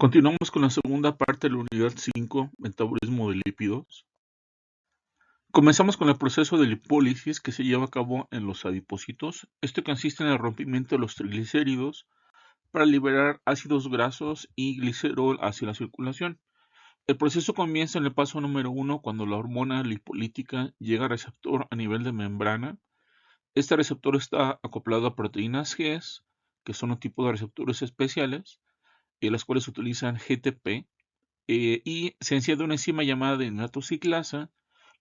Continuamos con la segunda parte de la unidad 5, metabolismo de lípidos. Comenzamos con el proceso de lipólisis que se lleva a cabo en los adipocitos. Este consiste en el rompimiento de los triglicéridos para liberar ácidos grasos y glicerol hacia la circulación. El proceso comienza en el paso número 1 cuando la hormona lipolítica llega al receptor a nivel de membrana. Este receptor está acoplado a proteínas G, que son un tipo de receptores especiales, las cuales utilizan GTP, y se enciende una enzima llamada de nitrociclasa,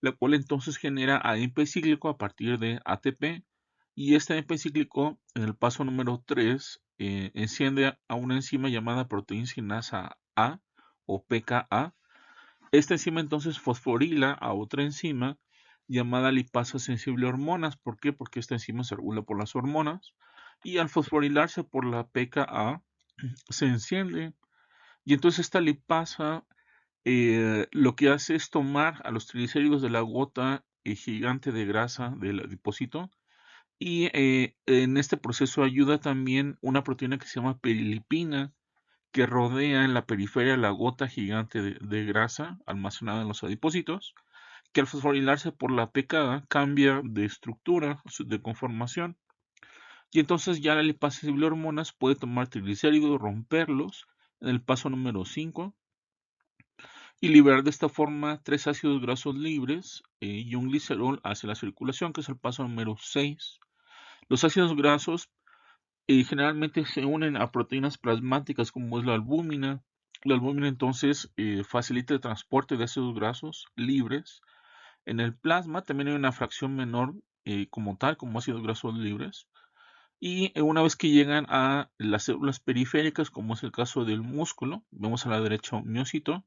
la cual entonces genera AMP cíclico a partir de ATP, y este AMP cíclico en el paso número 3 enciende a una enzima llamada proteincinasa A o PKA. Esta enzima entonces fosforila a otra enzima llamada lipasa sensible a hormonas. ¿Por qué? Porque esta enzima se regula por las hormonas, y al fosforilarse por la PKA se enciende, y entonces esta lipasa lo que hace es tomar a los triglicéridos de la gota gigante de grasa del adipocito, y en este proceso ayuda también una proteína que se llama perilipina, que rodea en la periferia la gota gigante de grasa almacenada en los adipocitos, que al fosforilarse por la pecada cambia de estructura, de conformación, y entonces ya la lipasa sensible a hormonas puede tomar triglicéridos, romperlos en el paso número 5 y liberar de esta forma 3 ácidos grasos libres y un glicerol hacia la circulación, que es el paso número 6. Los ácidos grasos generalmente se unen a proteínas plasmáticas como es la albúmina. La albúmina entonces facilita el transporte de ácidos grasos libres en el plasma. También hay una fracción menor como tal, como ácidos grasos libres. Y una vez que llegan a las células periféricas, como es el caso del músculo, vemos a la derecha un miocito,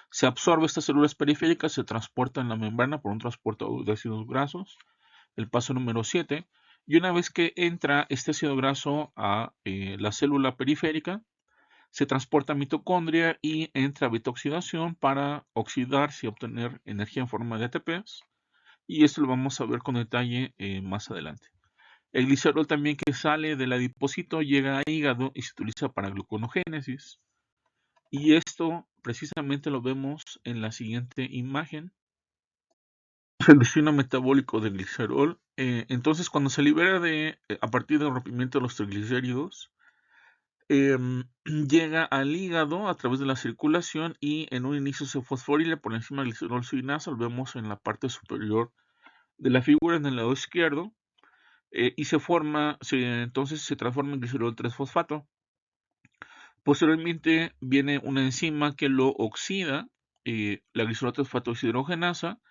se absorbe estas células periféricas, se transporta en la membrana por un transportador de ácidos grasos, el paso número 7, y una vez que entra este ácido graso a la célula periférica, se transporta a mitocondria y entra a beta-oxidación para oxidarse y obtener energía en forma de ATPs, y esto lo vamos a ver con detalle más adelante. El glicerol también que sale del adipocito llega al hígado y se utiliza para gluconogénesis. Y esto precisamente lo vemos en la siguiente imagen. El destino metabólico del glicerol. Entonces, cuando se libera a partir del rompimiento de los triglicéridos, llega al hígado a través de la circulación y en un inicio se fosforila por encima del glicerol suinasa. Lo vemos en la parte superior de la figura en el lado izquierdo. Y entonces se transforma en glicerol 3-fosfato. Posteriormente viene una enzima que lo oxida, la glicerol 3-fosfato deshidrogenasa,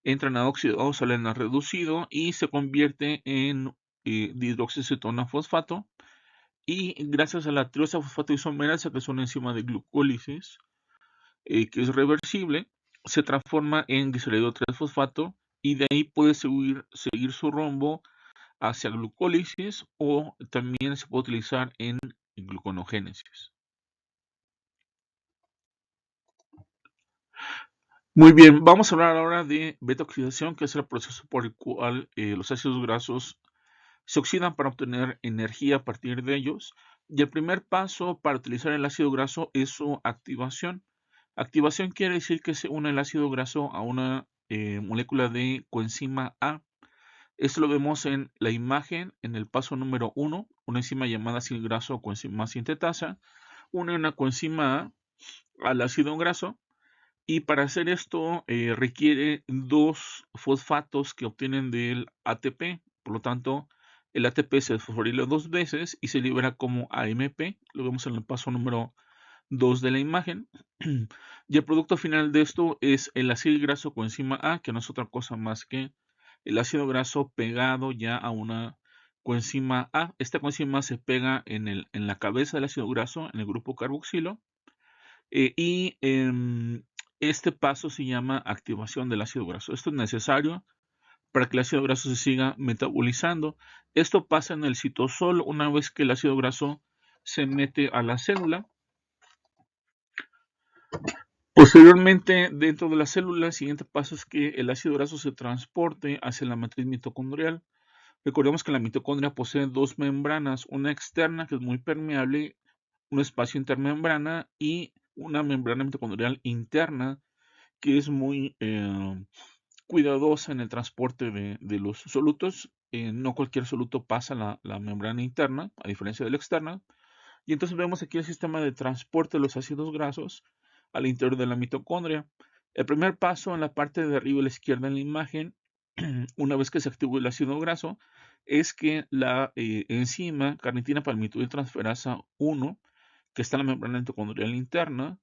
entra en óxido, sale en reducido y se convierte en dihidroxicetona fosfato, y gracias a la tirosina fosfato isomerasa, que es una enzima de glucólisis que es reversible, se transforma en glicerol 3-fosfato, y de ahí puede seguir su rumbo hacia glucólisis, o también se puede utilizar en gluconogénesis. Muy bien, vamos a hablar ahora de beta-oxidación, que es el proceso por el cual los ácidos grasos se oxidan para obtener energía a partir de ellos. Y el primer paso para utilizar el ácido graso es su activación. Activación quiere decir que se une el ácido graso a una molécula de coenzima A. Esto lo vemos en la imagen en el paso número 1, una enzima llamada ácido graso o coenzima sintetasa, une una coenzima A al ácido graso, y para hacer esto requiere 2 fosfatos que obtienen del ATP. Por lo tanto, el ATP se fosforila 2 veces y se libera como AMP. Lo vemos en el paso número 2 de la imagen. Y el producto final de esto es el ácido graso coenzima A, que no es otra cosa más que el ácido graso pegado ya a una coenzima A. Esta coenzima se pega en la cabeza del ácido graso, en el grupo carboxilo, y este paso se llama activación del ácido graso. Esto es necesario para que el ácido graso se siga metabolizando. Esto pasa en el citosol una vez que el ácido graso se mete a la célula. Posteriormente, dentro de la célula, el siguiente paso es que el ácido graso se transporte hacia la matriz mitocondrial. Recordemos que la mitocondria posee 2 membranas, una externa que es muy permeable un espacio intermembrana y una membrana mitocondrial interna que es muy cuidadosa en el transporte de los solutos. No cualquier soluto pasa la membrana interna, a diferencia de la externa. Y entonces vemos aquí el sistema de transporte de los ácidos grasos al interior de la mitocondria. El primer paso en la parte de arriba a la izquierda en la imagen, una vez que se activó el ácido graso, es que la enzima carnitina palmitoyltransferasa 1, que está en la membrana mitocondrial interna,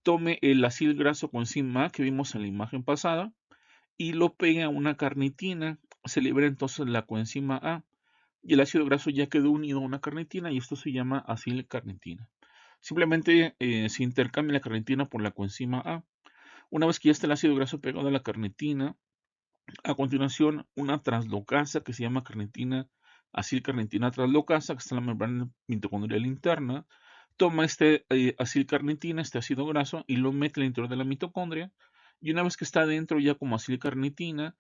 tome el ácido graso coenzima A que vimos en la imagen pasada y lo pegue a una carnitina. Se libera entonces la coenzima A y el ácido graso ya quedó unido a una carnitina y esto se llama acilcarnitina. Simplemente se intercambia la carnitina por la coenzima A. Una vez que ya está el ácido graso pegado a la carnitina, a continuación una translocasa que se llama acilcarnitina translocasa, que está en la membrana mitocondrial interna, toma este acilcarnitina, este ácido graso, y lo mete al interior de la mitocondria. Y una vez que está dentro ya como acilcarnitina,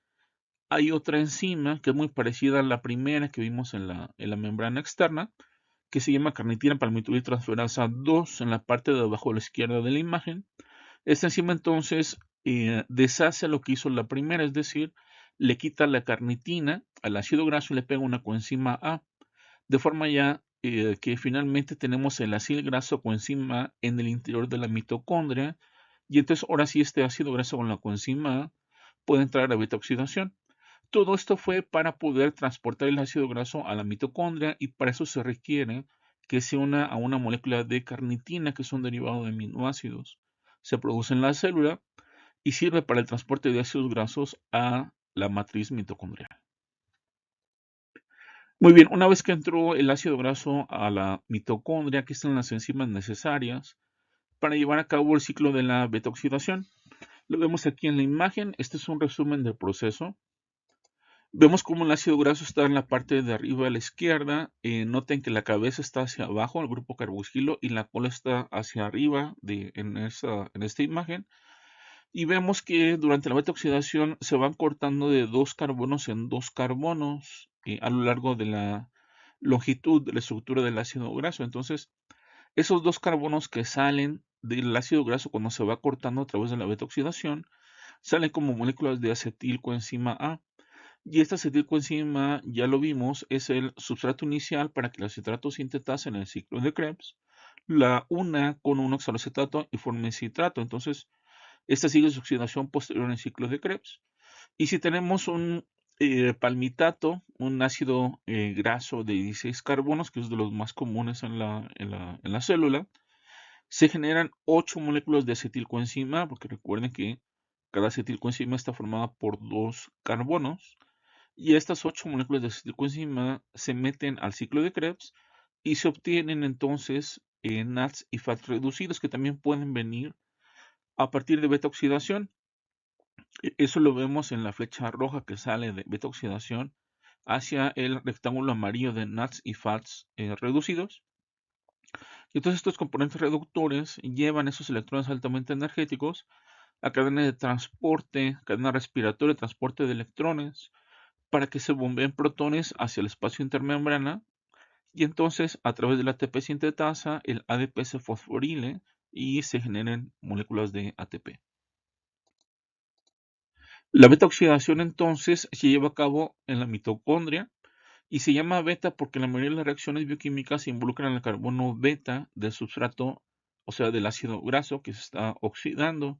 hay otra enzima que es muy parecida a la primera que vimos en la membrana externa, que se llama carnitina palmitoyltransferasa 2 en la parte de abajo a la izquierda de la imagen. Esta enzima entonces deshace lo que hizo la primera, es decir, le quita la carnitina al ácido graso y le pega una coenzima A, de forma ya que finalmente tenemos el ácido graso coenzima A en el interior de la mitocondria, y entonces ahora sí este ácido graso con la coenzima A puede entrar a beta oxidación. Todo esto fue para poder transportar el ácido graso a la mitocondria y para eso se requiere que se una a una molécula de carnitina, que es un derivado de aminoácidos. Se produce en la célula y sirve para el transporte de ácidos grasos a la matriz mitocondrial. Muy bien, una vez que entró el ácido graso a la mitocondria, aquí están las enzimas necesarias para llevar a cabo el ciclo de la beta-oxidación. Lo vemos aquí en la imagen. Este es un resumen del proceso. Vemos cómo el ácido graso está en la parte de arriba a la izquierda. Noten que la cabeza está hacia abajo, el grupo carboxilo, y la cola está hacia arriba en esta imagen. Y vemos que durante la beta-oxidación se van cortando de 2 carbonos en 2 carbonos a lo largo de la longitud de la estructura del ácido graso. Entonces, esos 2 carbonos que salen del ácido graso cuando se va cortando a través de la beta-oxidación, salen como moléculas de acetilcoenzima A. Y esta acetilcoenzima, ya lo vimos, es el sustrato inicial para que el acetato sintetasa en el ciclo de Krebs la una con un oxaloacetato y forme citrato. Entonces, esta sigue su oxidación posterior en el ciclo de Krebs. Y si tenemos un palmitato, un ácido graso de 16 carbonos, que es de los más comunes en la célula, se generan 8 moléculas de acetilcoenzima, porque recuerden que cada acetilcoenzima está formada por 2 carbonos. Y estas 8 moléculas de acetilcoenzima se meten al ciclo de Krebs y se obtienen entonces NADS y FAT reducidos, que también pueden venir a partir de beta oxidación. Eso lo vemos en la flecha roja que sale de beta oxidación hacia el rectángulo amarillo de NADS y FATs reducidos. Y entonces estos componentes reductores llevan esos electrones altamente energéticos a cadena de transporte, cadena respiratoria de transporte de electrones, para que se bombeen protones hacia el espacio intermembrana y entonces a través del ATP sintetasa el ADP se fosforile y se generen moléculas de ATP. La beta oxidación entonces se lleva a cabo en la mitocondria y se llama beta porque la mayoría de las reacciones bioquímicas se involucran en el carbono beta del sustrato, o sea, del ácido graso que se está oxidando.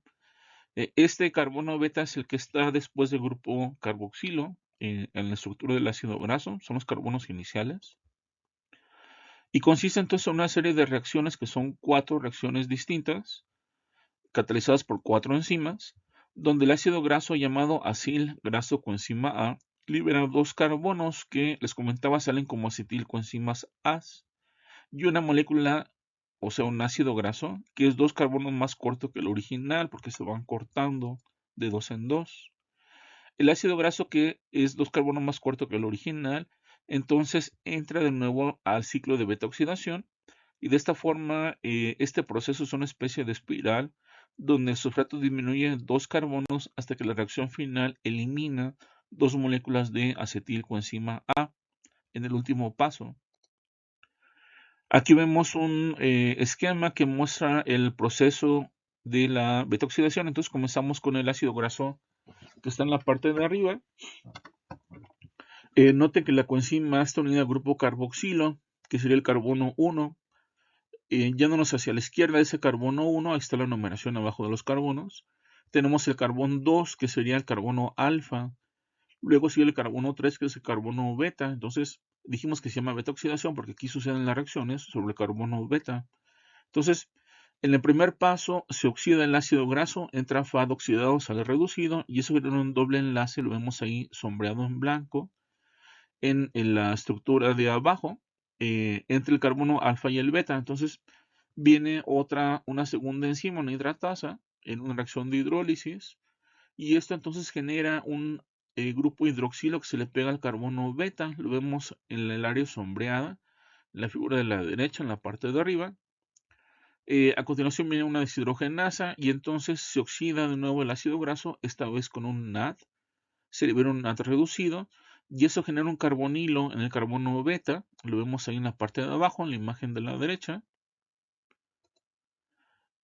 Este carbono beta es el que está después del grupo carboxilo en la estructura del ácido graso, son los carbonos iniciales. Y consiste entonces en una serie de reacciones que son 4 reacciones distintas, catalizadas por 4 enzimas, donde el ácido graso llamado acil graso coenzima A libera 2 carbonos que les comentaba salen como acetilcoenzimas As y una molécula, o sea, un ácido graso, que es 2 carbonos más corto que el original porque se van cortando de 2 en 2. El ácido graso que es 2 carbonos más corto que el original, entonces entra de nuevo al ciclo de beta oxidación y de esta forma este proceso es una especie de espiral donde el sustrato disminuye 2 carbonos hasta que la reacción final elimina 2 moléculas de acetilcoenzima A en el último paso. Aquí vemos un esquema que muestra el proceso de la beta-oxidación. Entonces comenzamos con el ácido graso que está en la parte de arriba. Note que la coenzima está unida al grupo carboxilo, que sería el carbono 1. Yéndonos hacia la izquierda de ese carbono 1, ahí está la numeración abajo de los carbonos. Tenemos el carbono 2, que sería el carbono alfa. Luego sigue el carbono 3, que es el carbono beta. Entonces dijimos que se llama beta oxidación porque aquí suceden las reacciones sobre el carbono beta. Entonces, en el primer paso se oxida el ácido graso, entra FAD oxidado, sale reducido, y eso genera un doble enlace, lo vemos ahí sombreado en blanco en la estructura de abajo, entre el carbono alfa y el beta. Entonces viene una segunda enzima, una hidratasa, en una reacción de hidrólisis, y esto entonces genera un grupo hidroxilo que se le pega al carbono beta. Lo vemos en el área sombreada, en la figura de la derecha, en la parte de arriba. A continuación viene una deshidrogenasa y entonces se oxida de nuevo el ácido graso, esta vez con un NAD. Se libera un NAD reducido y eso genera un carbonilo en el carbono beta. Lo vemos ahí en la parte de abajo, en la imagen de la derecha.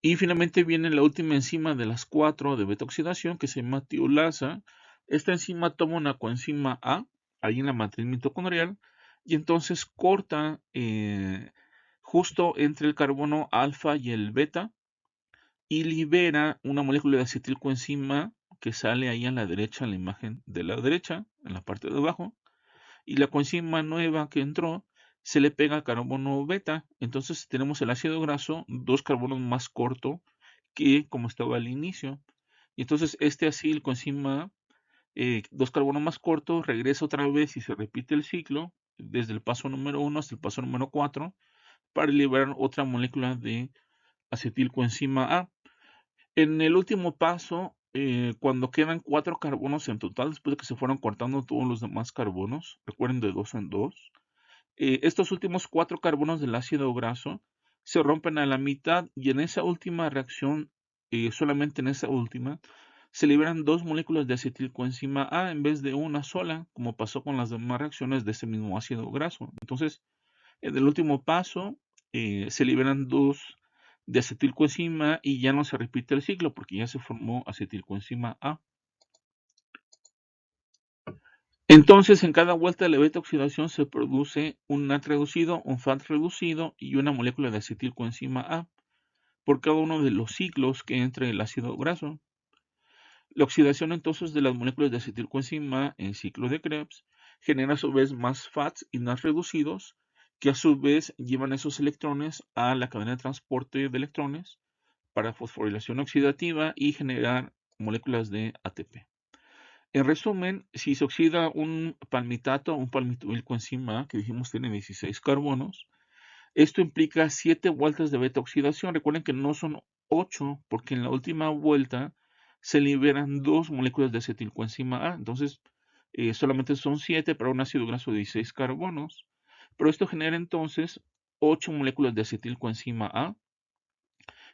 Y finalmente viene la última enzima de las 4 de beta oxidación, que se llama tiolasa. Esta enzima toma una coenzima A, ahí en la matriz mitocondrial, y entonces corta justo entre el carbono alfa y el beta, y libera una molécula de acetilcoenzima que sale ahí a la derecha, en la imagen de la derecha, en la parte de abajo, y la coenzima nueva que entró se le pega al carbono beta. Entonces tenemos el ácido graso, 2 carbonos más corto que como estaba al inicio. Y entonces este acilcoenzima, 2 carbonos más cortos, regresa otra vez y se repite el ciclo desde el paso número 1 hasta el paso número 4 para liberar otra molécula de acetilcoenzima A. En el último paso, cuando quedan 4 carbonos en total, después de que se fueron cortando todos los demás carbonos, recuerden de 2 en 2, estos últimos 4 carbonos del ácido graso se rompen a la mitad y en esa última reacción, solamente en esa última, se liberan 2 moléculas de acetilcoenzima A en vez de una sola, como pasó con las demás reacciones de ese mismo ácido graso. Entonces, en el último paso, se liberan 2 de acetilcoenzima y ya no se repite el ciclo porque ya se formó acetilcoenzima A. Entonces, en cada vuelta de la beta oxidación se produce un NAD reducido, un FAD reducido y una molécula de acetilcoenzima A por cada uno de los ciclos que entre el ácido graso. La oxidación entonces de las moléculas de acetilcoenzima en ciclo de Krebs genera a su vez más FADs y NADs reducidos que a su vez llevan esos electrones a la cadena de transporte de electrones para fosforilación oxidativa y generar moléculas de ATP. En resumen, si se oxida un palmitato, un palmitoilcoenzima, que dijimos tiene 16 carbonos, esto implica 7 vueltas de beta oxidación. Recuerden que no son 8, porque en la última vuelta se liberan 2 moléculas de acetilcoenzima A. Entonces, solamente son 7 para un ácido graso de 16 carbonos. Pero esto genera entonces 8 moléculas de acetilcoenzima A.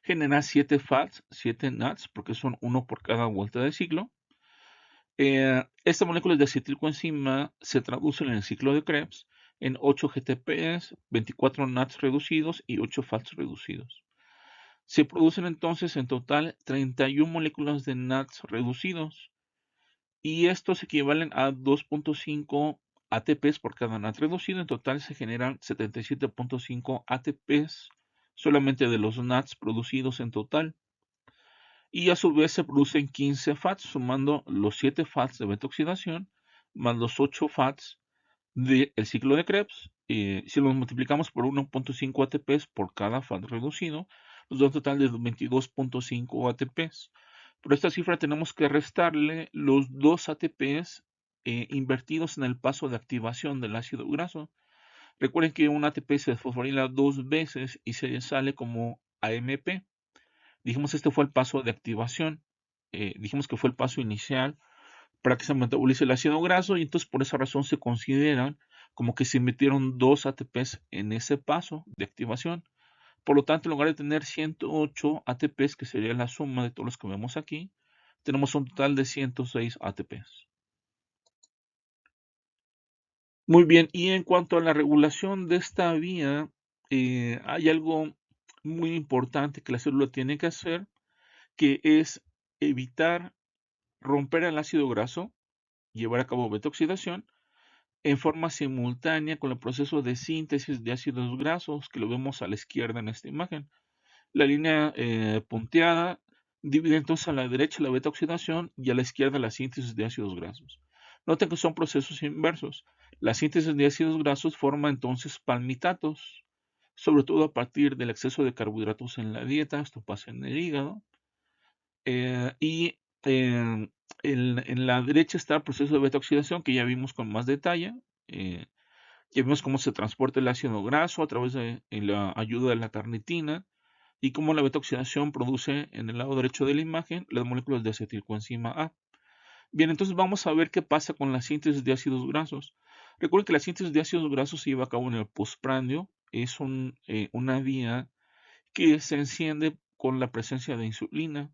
Genera 7 FADs, 7 NADs, porque son 1 por cada vuelta de ciclo. Estas moléculas de acetilcoenzima se traducen en el ciclo de Krebs en 8 GTPs, 24 NADs reducidos y 8 FADs reducidos. Se producen entonces en total 31 moléculas de NADs reducidos y estos equivalen a 2.5 ATPs por cada NAD reducido. En total se generan 77.5 ATPs solamente de los NADs producidos en total. Y a su vez se producen 15 FATs, sumando los 7 FATs de beta oxidación más los 8 FATs del ciclo de Krebs. Si los multiplicamos por 1.5 ATPs por cada FAT reducido, nos da un total de 22.5 ATPs. Por esta cifra tenemos que restarle los 2 ATPs invertidos en el paso de activación del ácido graso. Recuerden que un ATP se fosforila 2 veces y se sale como AMP. Dijimos este fue el paso de activación. Dijimos que fue el paso inicial para que se metabolice el ácido graso y entonces por esa razón se consideran como que se metieron 2 ATPs en ese paso de activación. Por lo tanto, en lugar de tener 108 ATPs, que sería la suma de todos los que vemos aquí, tenemos un total de 106 ATPs. Muy bien, y en cuanto a la regulación de esta vía, hay algo muy importante que la célula tiene que hacer, que es evitar romper el ácido graso, llevar a cabo beta-oxidación en forma simultánea con el proceso de síntesis de ácidos grasos que lo vemos a la izquierda en esta imagen. La línea punteada divide entonces a la derecha la beta-oxidación y a la izquierda la síntesis de ácidos grasos. Noten que son procesos inversos. La síntesis de ácidos grasos forma entonces palmitatos, sobre todo a partir del exceso de carbohidratos en la dieta. Esto pasa en el hígado. Y en la derecha está el proceso de beta-oxidación que ya vimos con más detalle. Ya vimos cómo se transporta el ácido graso a través de la ayuda de la carnitina y cómo la beta-oxidación produce en el lado derecho de la imagen las moléculas de acetilcoenzima A. Bien, entonces vamos a ver qué pasa con la síntesis de ácidos grasos. Recuerden que la síntesis de ácidos grasos se lleva a cabo en el postprandio. Es una vía que se enciende con la presencia de insulina.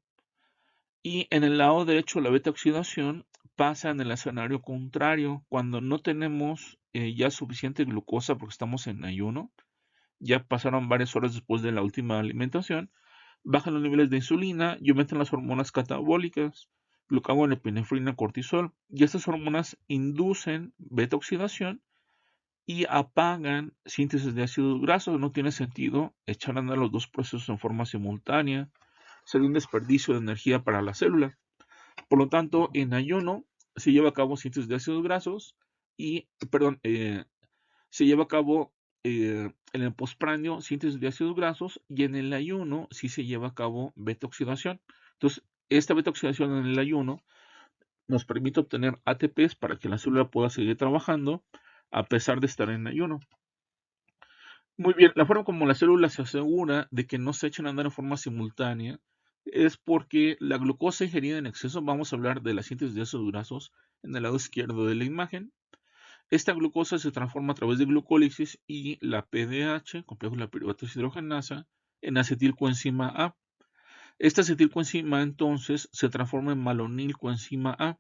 Y en el lado derecho la beta-oxidación pasa en el escenario contrario, cuando no tenemos ya suficiente glucosa porque estamos en ayuno. Ya pasaron varias horas después de la última alimentación, bajan los niveles de insulina y aumentan las hormonas catabólicas, glucagón, epinefrina, cortisol, y estas hormonas inducen beta-oxidación y apagan síntesis de ácidos grasos. No tiene sentido echar a andar los dos procesos en forma simultánea, sería un desperdicio de energía para la célula. Por lo tanto, en ayuno se lleva a cabo síntesis de ácidos grasos y, perdón, se lleva a cabo en el postprandio síntesis de ácidos grasos y en el ayuno sí se lleva a cabo beta-oxidación. Entonces, esta beta-oxidación en el ayuno nos permite obtener ATPs para que la célula pueda seguir trabajando a pesar de estar en ayuno. Muy bien, la forma como la célula se asegura de que no se echen a andar en forma simultánea es porque la glucosa ingerida en exceso, vamos a hablar de la síntesis de ácidos grasos en el lado izquierdo de la imagen. Esta glucosa se transforma a través de glucólisis y la PDH, complejo de la piruvato deshidrogenasa, en acetilcoenzima A. Esta acetilcoenzima entonces se transforma en malonilcoenzima A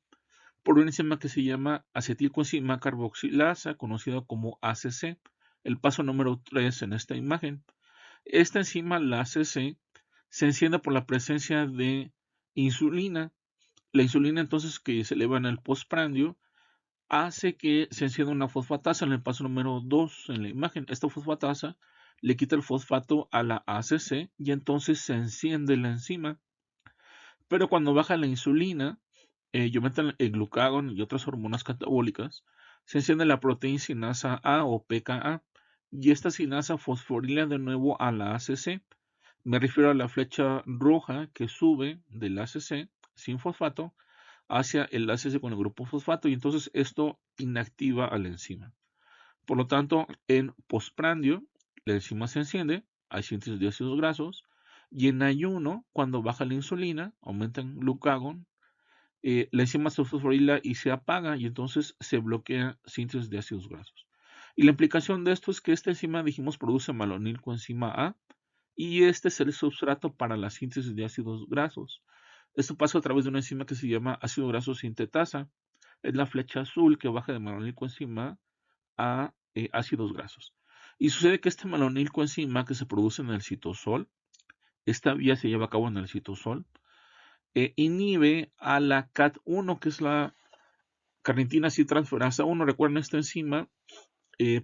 por una enzima que se llama acetilcoenzima carboxilasa, conocida como ACC, el paso número 3 en esta imagen. Esta enzima, la ACC, se enciende por la presencia de insulina. La insulina entonces que se eleva en el postprandio hace que se encienda una fosfatasa en el paso número 2 en la imagen. Esta fosfatasa le quita el fosfato a la ACC y entonces se enciende la enzima. Pero cuando baja la insulina y aumentan el glucagón y otras hormonas catabólicas, se enciende la proteína sinasa A o PKA y esta sinasa fosforila de nuevo a la ACC. Me refiero a la flecha roja que sube del ACC sin fosfato hacia el ACC con el grupo fosfato y entonces esto inactiva a la enzima. Por lo tanto, en postprandio, la enzima se enciende, hay síntesis de ácidos grasos, y en ayuno, cuando baja la insulina, aumenta el glucagón, la enzima se fosforila y se apaga y entonces se bloquea síntesis de ácidos grasos. Y la implicación de esto es que esta enzima, dijimos, produce malonilcoenzima A y este es el substrato para la síntesis de ácidos grasos. Esto pasa a través de una enzima que se llama ácido graso sintetasa. Es la flecha azul que baja de malonilcoenzima a ácidos grasos. Y sucede que este malonilcoenzima que se produce en el citosol, esta vía se lleva a cabo en el citosol, inhibe a la CAT1, que es la carnitina citransferasa 1. Recuerden, esta enzima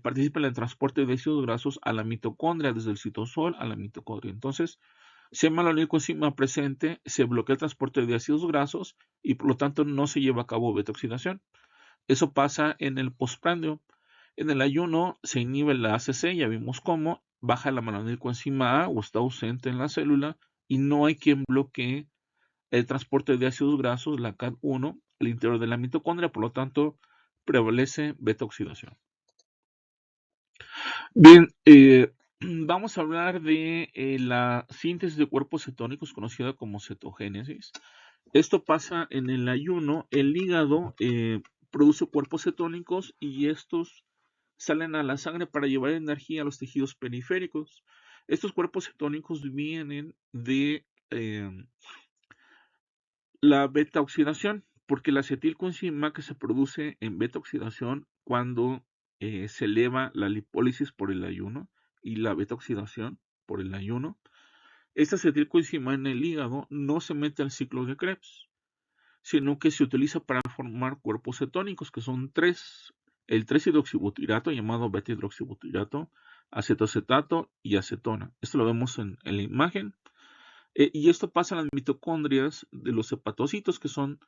participa en el transporte de ácidos grasos a la mitocondria, desde el citosol a la mitocondria. Entonces, si hay malonilcoenzima presente, se bloquea el transporte de ácidos grasos y por lo tanto no se lleva a cabo beta-oxidación. Eso pasa en el postprandio. En el ayuno se inhibe la ACC, ya vimos cómo, baja la malonilcoenzima A o está ausente en la célula y no hay quien bloquee el transporte de ácidos grasos, la CAT1, al interior de la mitocondria, por lo tanto prevalece beta-oxidación. Bien, vamos a hablar de la síntesis de cuerpos cetónicos, conocida como cetogénesis. Esto pasa en el ayuno, el hígado produce cuerpos cetónicos y estos salen a la sangre para llevar energía a los tejidos periféricos. Estos cuerpos cetónicos vienen de la beta-oxidación, porque la acetilcoenzima que se produce en beta-oxidación cuando se eleva la lipólisis por el ayuno, y la beta-oxidación por el ayuno, esta acetilcoenzima en el hígado no se mete al ciclo de Krebs, sino que se utiliza para formar cuerpos cetónicos, que son tres: el 3-hidroxibutirato, llamado beta-hidroxibutirato, acetoacetato y acetona. Esto lo vemos en la imagen. Y esto pasa en las mitocondrias de los hepatocitos, que son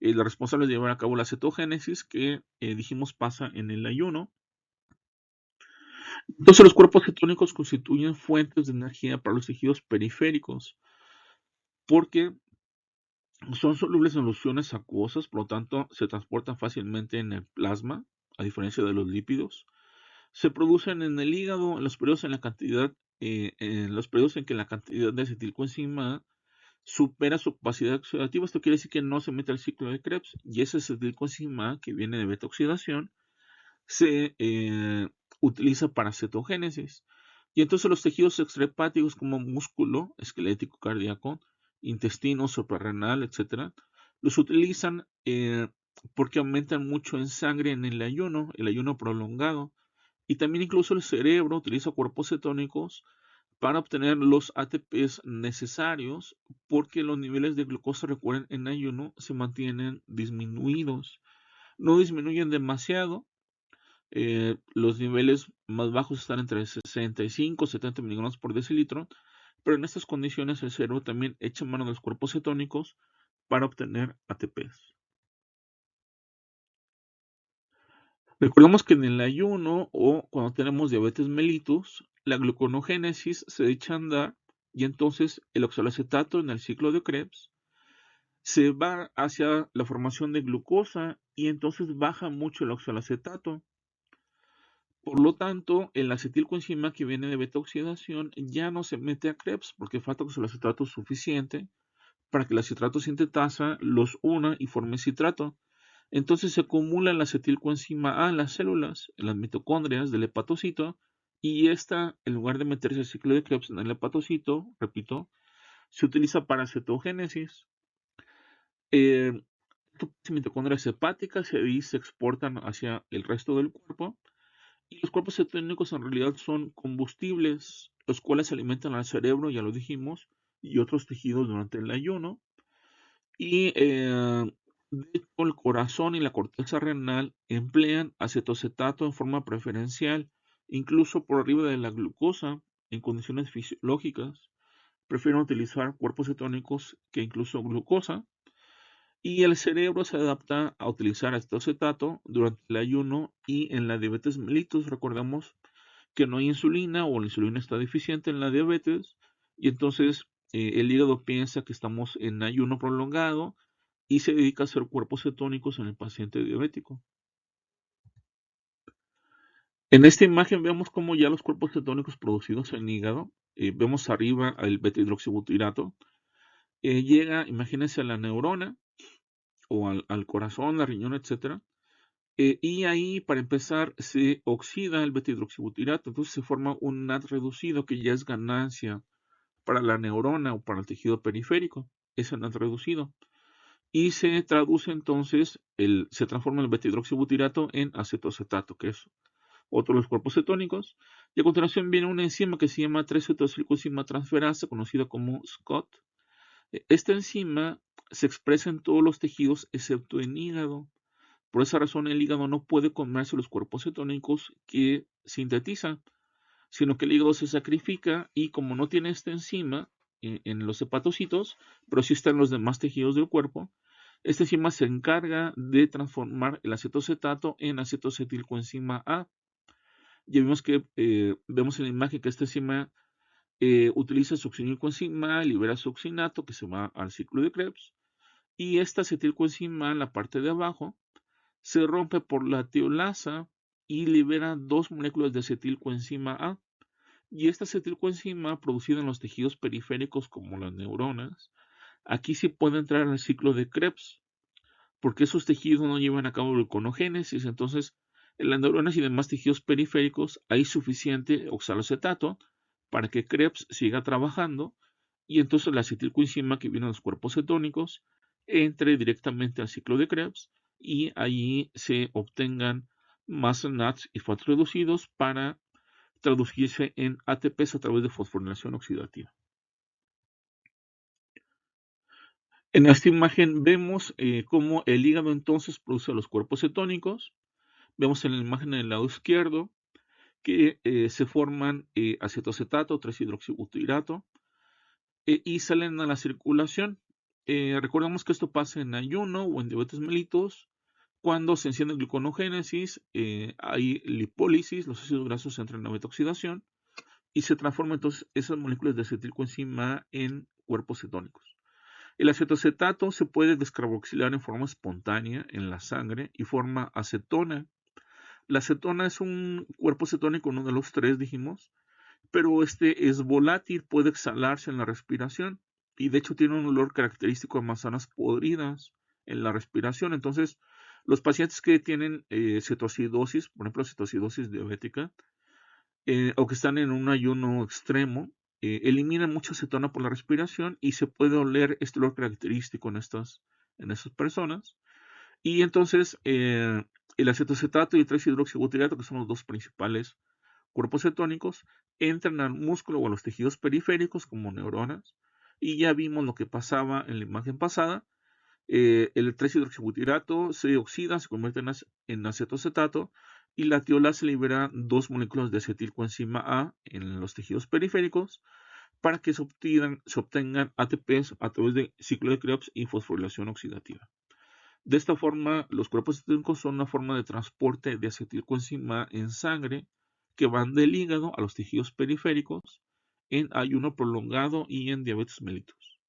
los responsables de llevar a cabo la cetogénesis, que dijimos pasa en el ayuno. Entonces los cuerpos cetónicos constituyen fuentes de energía para los tejidos periféricos, porque son solubles en soluciones acuosas, por lo tanto se transportan fácilmente en el plasma, a diferencia de los lípidos. Se producen en el hígado en los periodos en que la cantidad de acetilcoenzima supera su capacidad oxidativa. Esto quiere decir que no se mete al ciclo de Krebs, y ese acetilcoenzima que viene de beta-oxidación se utiliza para cetogénesis. Y entonces los tejidos extrahepáticos como músculo esquelético, cardíaco, intestino, suprarrenal, etcétera, los utilizan porque aumentan mucho en sangre en el ayuno prolongado. Y también incluso el cerebro utiliza cuerpos cetónicos para obtener los ATPs necesarios, porque los niveles de glucosa, recuerden, en ayuno se mantienen disminuidos. No disminuyen demasiado. Los niveles más bajos están entre 65 y 70 miligramos por decilitro, pero en estas condiciones el cerebro también echa mano de los cuerpos cetónicos para obtener ATPs. Recordemos que en el ayuno o cuando tenemos diabetes mellitus, la gluconogénesis se echa a andar, y entonces el oxaloacetato en el ciclo de Krebs se va hacia la formación de glucosa, y entonces baja mucho el oxaloacetato. Por lo tanto, el acetilcoenzima que viene de beta-oxidación ya no se mete a Krebs porque falta oxaloacetato suficiente para que la citrato sintetasa los una y forme citrato. Entonces se acumula la acetilcoenzima A en las células, en las mitocondrias del hepatocito, y esta, en lugar de meterse al ciclo de Krebs en el hepatocito, repito, se utiliza para cetogénesis. Estas mitocondrias hepáticas se exportan hacia el resto del cuerpo, y los cuerpos cetónicos en realidad son combustibles, los cuales alimentan al cerebro, ya lo dijimos, y otros tejidos durante el ayuno. Y de hecho, el corazón y la corteza renal emplean acetoacetato en forma preferencial, incluso por arriba de la glucosa. En condiciones fisiológicas prefieren utilizar cuerpos cetónicos que incluso glucosa. Y el cerebro se adapta a utilizar acetoacetato durante el ayuno y en la diabetes mellitus. Recordamos que no hay insulina, o la insulina está deficiente en la diabetes, y entonces el hígado piensa que estamos en ayuno prolongado y se dedica a hacer cuerpos cetónicos en el paciente diabético. En esta imagen vemos cómo ya los cuerpos cetónicos producidos en el hígado, vemos arriba el beta-hidroxibutirato, llega, imagínense, a la neurona o al corazón, al riñón, etcétera. Y ahí, para empezar, se oxida el beta-hidroxibutirato, entonces se forma un NAD reducido, que ya es ganancia para la neurona o para el tejido periférico, ese NAD reducido. Y se traduce entonces, se transforma el beta-hidroxibutirato en acetoacetato, que es otro de los cuerpos cetónicos. Y a continuación viene una enzima que se llama 3-acetilcoenzima transferasa, conocida como SCOT. Esta enzima se expresa en todos los tejidos excepto en hígado. Por esa razón, el hígado no puede comerse los cuerpos cetónicos que sintetiza, sino que el hígado se sacrifica, y como no tiene esta enzima en los hepatocitos, pero sí está en los demás tejidos del cuerpo, esta enzima se encarga de transformar el acetoacetato en acetoacetilcoenzima A. Ya vimos vemos en la imagen que esta enzima utiliza succinilcoenzima, libera succinato, que se va al ciclo de Krebs, y esta acetilcoenzima en la parte de abajo se rompe por la tiolasa y libera dos moléculas de acetilcoenzima A. Y esta acetilcoenzima, producida en los tejidos periféricos como las neuronas, aquí sí puede entrar en el ciclo de Krebs, porque esos tejidos no llevan a cabo gluconogénesis. Entonces, en las neuronas y demás tejidos periféricos hay suficiente oxaloacetato para que Krebs siga trabajando, y entonces la acetilcoenzima que viene de los cuerpos cetónicos entre directamente al ciclo de Krebs, y allí se obtengan más NADs y fosfatos reducidos para traducirse en ATPs a través de fosforilación oxidativa. En esta imagen vemos cómo el hígado entonces produce los cuerpos cetónicos. Vemos en la imagen del lado izquierdo que se forman acetocetato, 3-hidroxibutirato, y salen a la circulación. Recordemos que esto pasa en ayuno o en diabetes mellitus. Cuando se enciende gluconogénesis, hay lipólisis, los ácidos grasos entran en beta-oxidación y se transforman entonces esas moléculas de acetilcoenzima A en cuerpos cetónicos. El acetocetato se puede descarboxilar en forma espontánea en la sangre y forma acetona. La acetona es un cuerpo cetónico, uno de los tres dijimos, pero este es volátil, puede exhalarse en la respiración y de hecho tiene un olor característico de manzanas podridas en la respiración. Entonces, los pacientes que tienen cetoacidosis, por ejemplo, cetoacidosis diabética, o que están en un ayuno extremo, eliminan mucha acetona por la respiración y se puede oler este olor característico en estas personas. Y entonces, el acetocetato y el 3-hidroxibutirato, que son los dos principales cuerpos cetónicos, entran al músculo o a los tejidos periféricos como neuronas. Y ya vimos lo que pasaba en la imagen pasada. El 3-hidroxibutirato se oxida, se convierte en acetocetato y la tiolasa libera dos moléculas de acetilcoenzima A en los tejidos periféricos para que se obtengan ATPs a través de ciclo de Krebs y fosforilación oxidativa. De esta forma, los cuerpos cetónicos son una forma de transporte de acetilcoenzima en sangre que van del hígado a los tejidos periféricos en ayuno prolongado y en diabetes mellitus.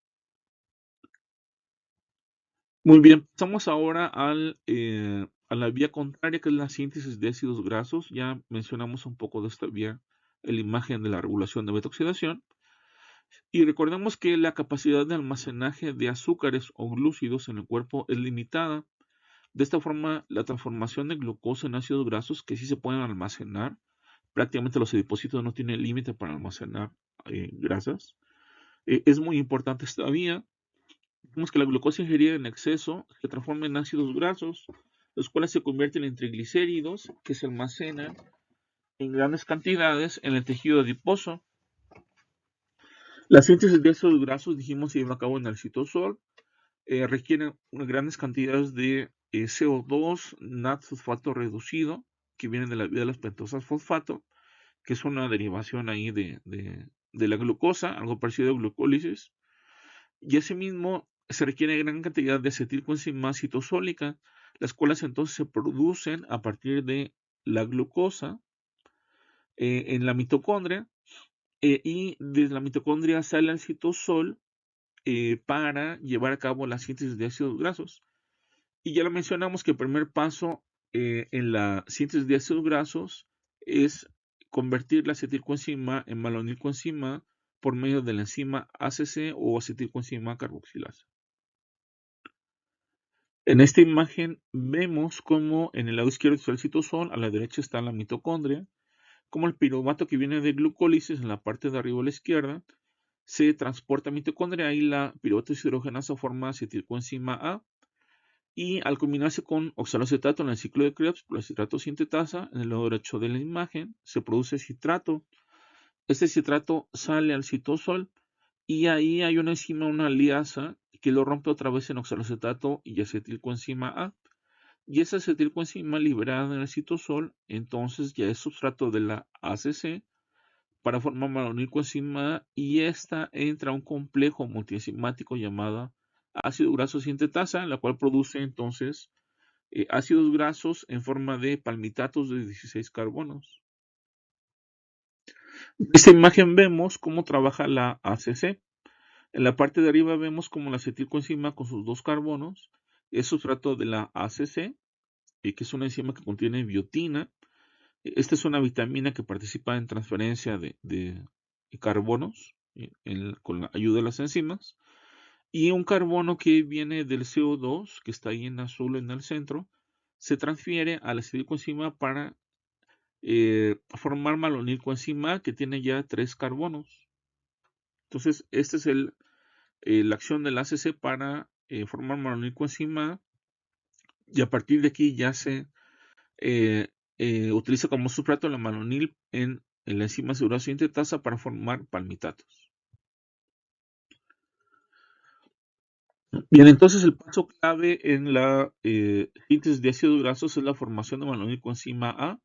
Muy bien, pasamos ahora a la vía contraria, que es la síntesis de ácidos grasos. Ya mencionamos un poco de esta vía en la imagen de la regulación de beta-oxidación. Y recordemos que la capacidad de almacenaje de azúcares o glúcidos en el cuerpo es limitada. De esta forma, la transformación de glucosa en ácidos grasos, que sí se pueden almacenar, prácticamente los adipocitos no tienen límite para almacenar grasas. Es muy importante esta vía. Vemos que la glucosa ingerida en exceso se transforma en ácidos grasos, los cuales se convierten en triglicéridos que se almacenan en grandes cantidades en el tejido adiposo. La síntesis de ácidos grasos, dijimos, se lleva a cabo en el citosol. Requieren grandes cantidades de CO2, NAT fosfato reducido, que vienen de la vía de las pentosas fosfato, que es una derivación ahí de la glucosa, algo parecido a glucólisis. Y asimismo se requiere gran cantidad de acetilcoenzima citosólica, las cuales entonces se producen a partir de la glucosa en la mitocondria, y desde la mitocondria sale al citosol para llevar a cabo la síntesis de ácidos grasos. Y ya lo mencionamos que el primer paso en la síntesis de ácidos grasos es convertir la acetilcoenzima en malonilcoenzima por medio de la enzima ACC o acetilcoenzima carboxilasa. En esta imagen vemos cómo en el lado izquierdo está el citosol, a la derecha está la mitocondria, como el piruvato que viene de glucólisis en la parte de arriba a la izquierda se transporta a mitocondria y la piruvato deshidrogenasa forma acetilcoenzima A. Y al combinarse con oxaloacetato en el ciclo de Krebs por la citrato sintetasa, en el lado derecho de la imagen se produce citrato. Este citrato sale al citosol y ahí hay una enzima, una liasa, que lo rompe otra vez en oxaloacetato y acetilcoenzima A. Y esa acetilcoenzima liberada en el citosol, entonces ya es sustrato de la ACC para formar malonilcoenzima A y esta entra a un complejo multienzimático llamado ácido graso sintetasa, la cual produce entonces ácidos grasos en forma de palmitatos de 16 carbonos. En esta imagen vemos cómo trabaja la ACC. En la parte de arriba vemos cómo la acetilcoenzima con sus dos carbonos es sustrato de la ACC, que es una enzima que contiene biotina. Esta es una vitamina que participa en transferencia de carbonos con la ayuda de las enzimas. Y un carbono que viene del CO2, que está ahí en azul en el centro, se transfiere a la acetilcoenzima para formar malonilcoenzima que tiene ya 3 carbonos. Entonces, esta es la acción del ACC para formar malonilcoenzima y a partir de aquí ya se utiliza como sustrato la malonil en la enzima subrasa sintetasa para formar palmitatos. Bien, entonces el paso clave en la síntesis de ácidos grasos es la formación de malonil coenzima A.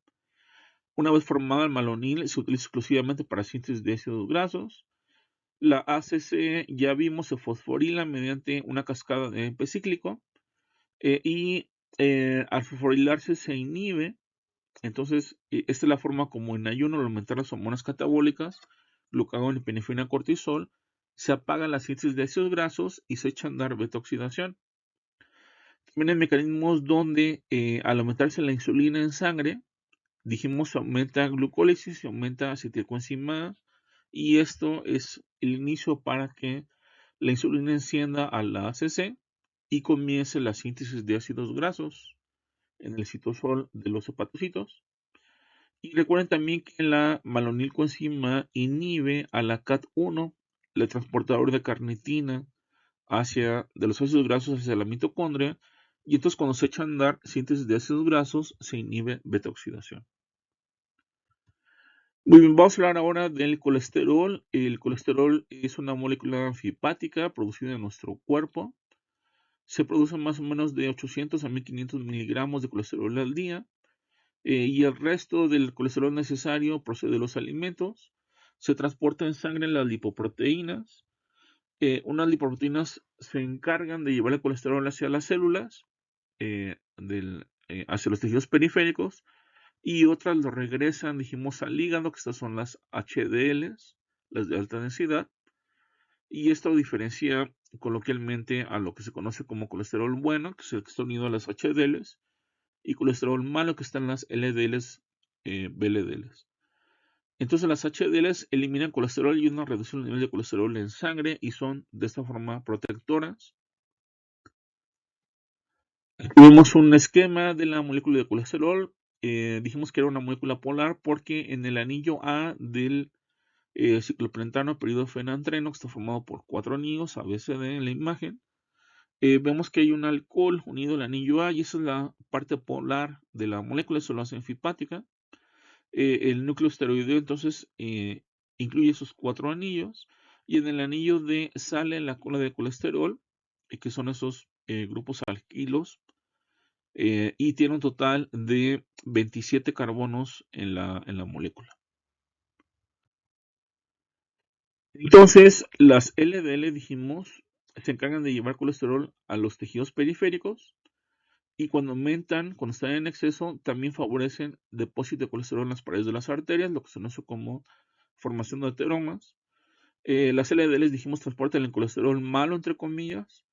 Una vez formada el malonil se utiliza exclusivamente para síntesis de ácidos grasos. La ACC ya vimos se fosforila mediante una cascada de AMP cíclico y al fosforilarse se inhibe. Entonces, esta es la forma como en ayuno al aumentar las hormonas catabólicas, glucagón, epinefrina, cortisol, se apaga la síntesis de ácidos grasos y se echa a andar beta-oxidación. También hay mecanismos donde al aumentarse la insulina en sangre, dijimos se aumenta glucólisis, se aumenta acetilcoenzima A, y esto es el inicio para que la insulina encienda a la ACC y comience la síntesis de ácidos grasos en el citosol de los hepatocitos. Y recuerden también que la malonilcoenzima inhibe a la CAT1, el transportador de carnitina de los ácidos grasos hacia la mitocondria, y entonces cuando se echa a andar síntesis de ácidos grasos se inhibe beta-oxidación. Muy bien, vamos a hablar ahora del colesterol. El colesterol es una molécula anfihepática producida en nuestro cuerpo. Se producen más o menos de 800 a 1500 miligramos de colesterol al día. Y el resto del colesterol necesario procede de los alimentos. Se transporta en sangre en las lipoproteínas. Unas lipoproteínas se encargan de llevar el colesterol hacia las células, hacia los tejidos periféricos, y otras lo regresan, dijimos, al hígado, que estas son las HDLs, las de alta densidad, y esto diferencia coloquialmente a lo que se conoce como colesterol bueno, que es el que está unido a las HDLs, y colesterol malo, que están las LDLs, VLDLs. Entonces las HDLs eliminan colesterol y una reducción del nivel de colesterol en sangre y son de esta forma protectoras. Tuvimos un esquema de la molécula de colesterol. Dijimos que era una molécula polar porque en el anillo A del ciclopentano peridofenantreno, que está formado por 4 anillos ABCD en la imagen, vemos que hay un alcohol unido al anillo A y esa es la parte polar de la molécula, eso lo hace anfipática. El núcleo esteroideo entonces incluye esos 4 anillos y en el anillo D sale la cola de colesterol, que son esos grupos alquilos, y tiene un total de 27 carbonos en la molécula. Entonces, las LDL, dijimos, se encargan de llevar colesterol a los tejidos periféricos y cuando aumentan, cuando están en exceso, también favorecen depósito de colesterol en las paredes de las arterias, lo que se conoce como formación de ateromas. Las LDLs, dijimos, transportan el colesterol malo, entre comillas,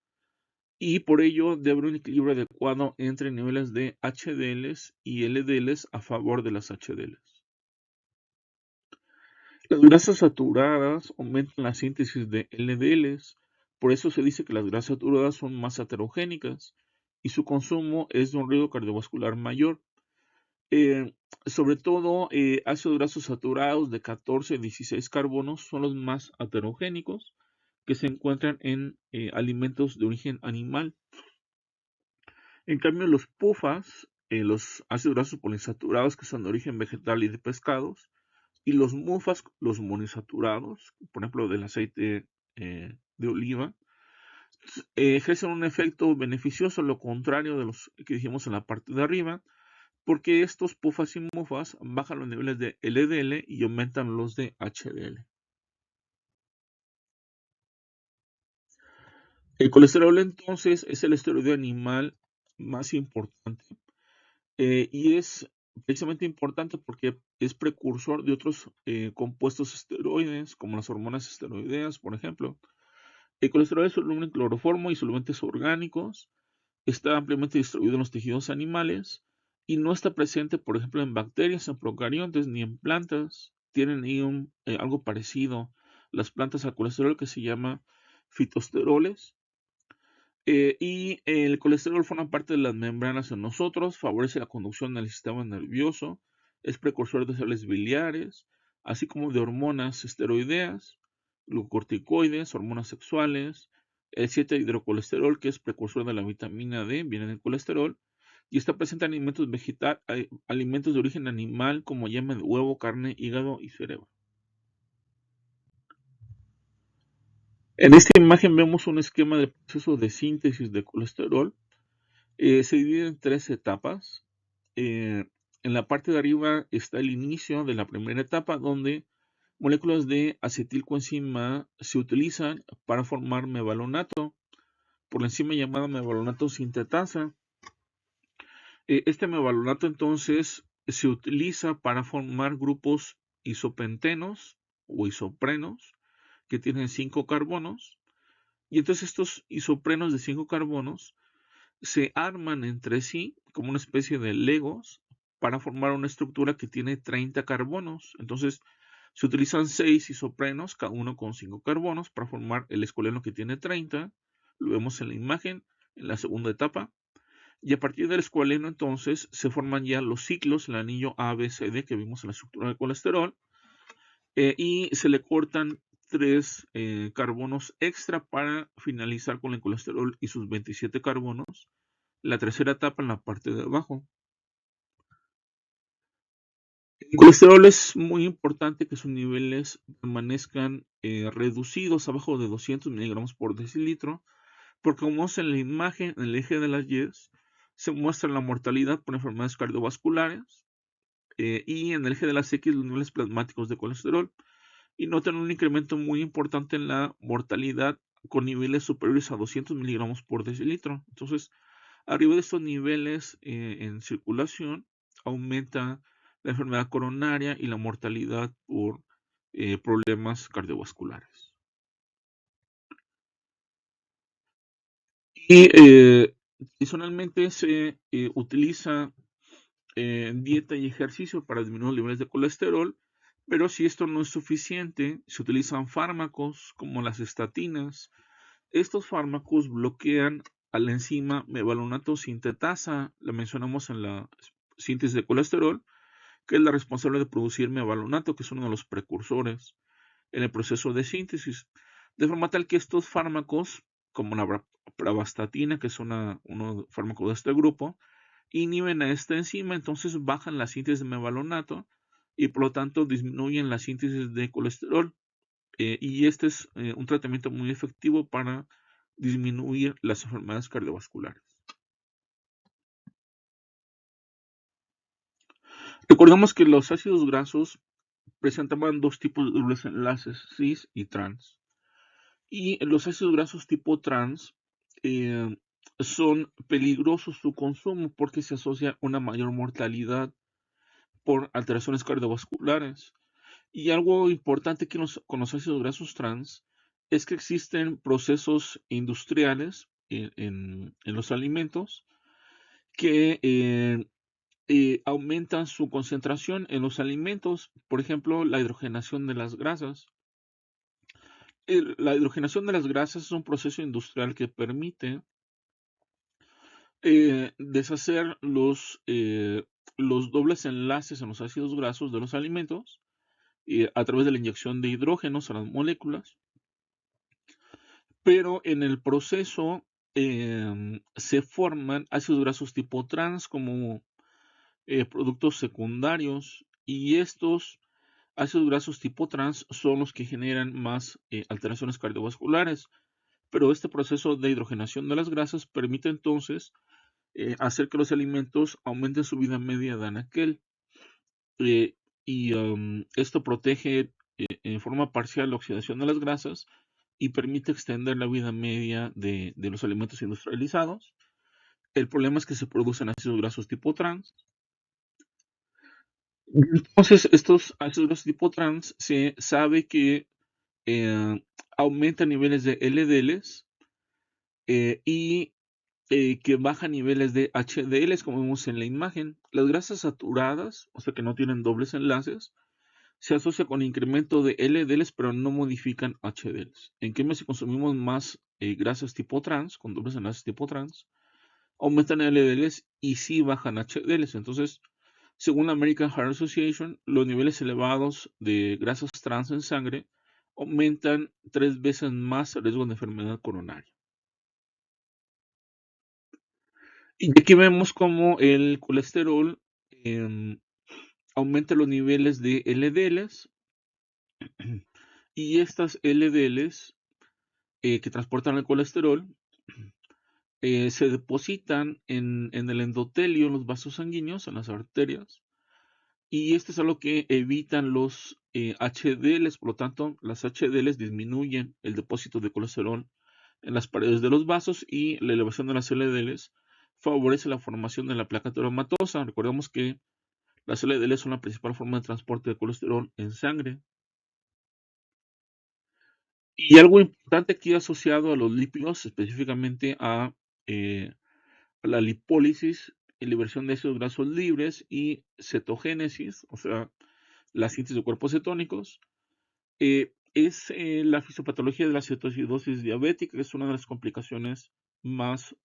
y por ello debe haber un equilibrio adecuado entre niveles de HDLs y LDLs a favor de las HDLs. Las grasas saturadas aumentan la síntesis de LDLs, por eso se dice que las grasas saturadas son más aterogénicas y su consumo es de un riesgo cardiovascular mayor. Sobre todo, ácidos grasos saturados de 14 a 16 carbonos son los más aterogénicos que se encuentran en alimentos de origen animal. En cambio, los PUFAs, los ácidos grasos poliinsaturados que son de origen vegetal y de pescados, y los MUFAs, los monoinsaturados, por ejemplo, del aceite de oliva, ejercen un efecto beneficioso, lo contrario de los que dijimos en la parte de arriba, porque estos PUFAs y MUFAs bajan los niveles de LDL y aumentan los de HDL. El colesterol entonces es el esteroide animal más importante y es precisamente importante porque es precursor de otros compuestos esteroides como las hormonas esteroideas, por ejemplo. El colesterol es soluble en cloroformo y solventes orgánicos, está ampliamente distribuido en los tejidos animales y no está presente, por ejemplo, en bacterias, en procariontes ni en plantas. Tienen ahí algo parecido las plantas al colesterol que se llama fitosteroles. Y el colesterol forma parte de las membranas en nosotros, favorece la conducción del sistema nervioso, es precursor de sales biliares, así como de hormonas esteroideas, glucocorticoides, hormonas sexuales, el 7-hidrocolesterol, que es precursor de la vitamina D, viene del colesterol, y está presente en alimentos de origen animal como yema de huevo, carne, hígado y cerebro. En esta imagen vemos un esquema del proceso de síntesis de colesterol. Se divide en 3 etapas. En la parte de arriba está el inicio de la primera etapa, donde moléculas de acetilcoenzima se utilizan para formar mevalonato, por la enzima llamada mevalonato sintetasa. Este mevalonato entonces se utiliza para formar grupos isopentenos o isoprenos que tienen 5 carbonos. Y entonces estos isoprenos de 5 carbonos se arman entre sí como una especie de legos para formar una estructura que tiene 30 carbonos. Entonces se utilizan 6 isoprenos, cada uno con 5 carbonos, para formar el escualeno que tiene 30. Lo vemos en la imagen, en la segunda etapa. Y a partir del escualeno entonces se forman ya los ciclos, el anillo ABCD que vimos en la estructura del colesterol, y se le cortan 3 carbonos extra para finalizar con el colesterol y sus 27 carbonos. La tercera etapa en la parte de abajo. El colesterol es muy importante que sus niveles permanezcan reducidos abajo de 200 miligramos por decilitro, porque como vemos en la imagen, en el eje de las Y, se muestra la mortalidad por enfermedades cardiovasculares, y en el eje de las X los niveles plasmáticos de colesterol, y notan un incremento muy importante en la mortalidad con niveles superiores a 200 miligramos por decilitro. Entonces, arriba de estos niveles en circulación aumenta la enfermedad coronaria y la mortalidad por problemas cardiovasculares. Y adicionalmente se utiliza dieta y ejercicio para disminuir los niveles de colesterol, pero si esto no es suficiente, se utilizan fármacos como las estatinas. Estos fármacos bloquean a la enzima mevalonato sintetasa, la mencionamos en la síntesis de colesterol, que es la responsable de producir mevalonato, que es uno de los precursores en el proceso de síntesis. De forma tal que estos fármacos, como la pravastatina, que es uno fármaco de este grupo, inhiben a esta enzima, entonces bajan la síntesis de mevalonato y por lo tanto disminuyen la síntesis de colesterol. Y este es un tratamiento muy efectivo para disminuir las enfermedades cardiovasculares. Recordemos que los ácidos grasos presentaban dos tipos de dobles enlaces, cis y trans. Y los ácidos grasos tipo trans eh, son peligrosos su consumo porque se asocia una mayor mortalidad por alteraciones cardiovasculares. Y algo importante que con los ácidos grasos trans es que existen procesos industriales en los alimentos que aumentan su concentración en los alimentos, por ejemplo, la hidrogenación de las grasas. La hidrogenación de las grasas es un proceso industrial que permite deshacer los dobles enlaces en los ácidos grasos de los alimentos a través de la inyección de hidrógenos a las moléculas, pero en el proceso se forman ácidos grasos tipo trans como productos secundarios, y estos ácidos grasos tipo trans son los que generan más alteraciones cardiovasculares, pero este proceso de hidrogenación de las grasas permite entonces hacer que los alimentos aumenten su vida media de anaquel, eh, y esto protege en forma parcial la oxidación de las grasas y permite extender la vida media de los alimentos industrializados. El problema es que se producen ácidos grasos tipo trans. Entonces, estos ácidos grasos tipo trans se sabe que aumentan niveles de LDLs y que bajan niveles de HDLs, como vemos en la imagen. Las grasas saturadas, o sea que no tienen dobles enlaces, se asocia con incremento de LDLs, pero no modifican HDLs. En cambio, si consumimos más grasas tipo trans, con dobles enlaces tipo trans, aumentan LDLs y sí bajan HDLs. Entonces, según la American Heart Association, los niveles elevados de grasas trans en sangre aumentan 3 veces más el riesgo de enfermedad coronaria. Y aquí vemos cómo el colesterol em, aumenta los niveles de LDLs y estas LDLs que transportan el colesterol se depositan en el endotelio, en los vasos sanguíneos, en las arterias, y esto es algo que evitan los HDLs, por lo tanto, las HDLs disminuyen el depósito de colesterol en las paredes de los vasos y la elevación de las LDLs favorece la formación de la placa telangiectasia. Recordemos que las LDLs son la principal forma de transporte de colesterol en sangre. Y algo importante aquí asociado a los lípidos, específicamente eh, a la lipólisis y liberación de ácidos grasos libres y cetogénesis, o sea, la síntesis de cuerpos cetónicos, es la fisiopatología de la cetoacidosis diabética, que es una de las complicaciones más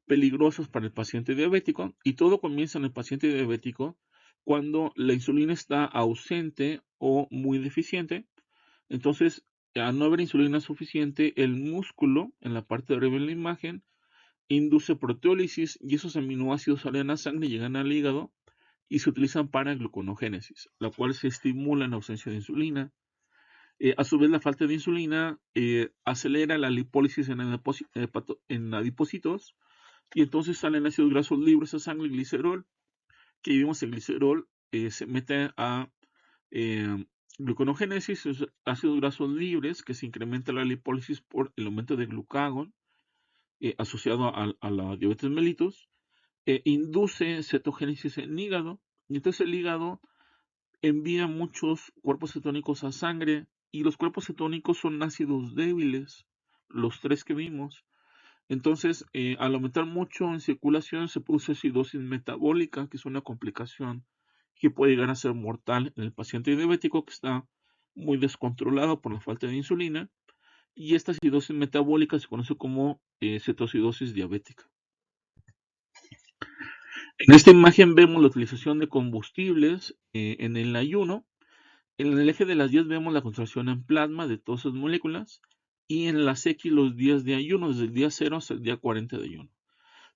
peligrosas para el paciente diabético, y todo comienza en el paciente diabético cuando la insulina está ausente o muy deficiente. Entonces, al no haber insulina suficiente, el músculo en la parte de arriba de la imagen induce proteólisis y esos aminoácidos salen a la sangre, llegan al hígado y se utilizan para gluconogénesis, la cual se estimula en ausencia de insulina. A su vez, la falta de insulina acelera la lipólisis en adipocitos y entonces salen ácidos grasos libres a sangre y glicerol, que vimos el glicerol se mete a eh, gluconogénesis, ácidos grasos libres, que se incrementa la lipólisis por el aumento de glucagón asociado a la diabetes mellitus, induce cetogénesis en el hígado, y entonces el hígado envía muchos cuerpos cetónicos a sangre, y los cuerpos cetónicos son ácidos débiles, los tres que vimos. Entonces, al aumentar mucho en circulación, se produce acidosis metabólica, que es una complicación que puede llegar a ser mortal en el paciente diabético que está muy descontrolado por la falta de insulina. Y esta acidosis metabólica se conoce como cetoacidosis diabética. En esta imagen vemos la utilización de combustibles en el ayuno. En el eje de las 10 vemos la concentración en plasma de todas sus moléculas y en las X los días de ayuno, desde el día 0 hasta el día 40 de ayuno.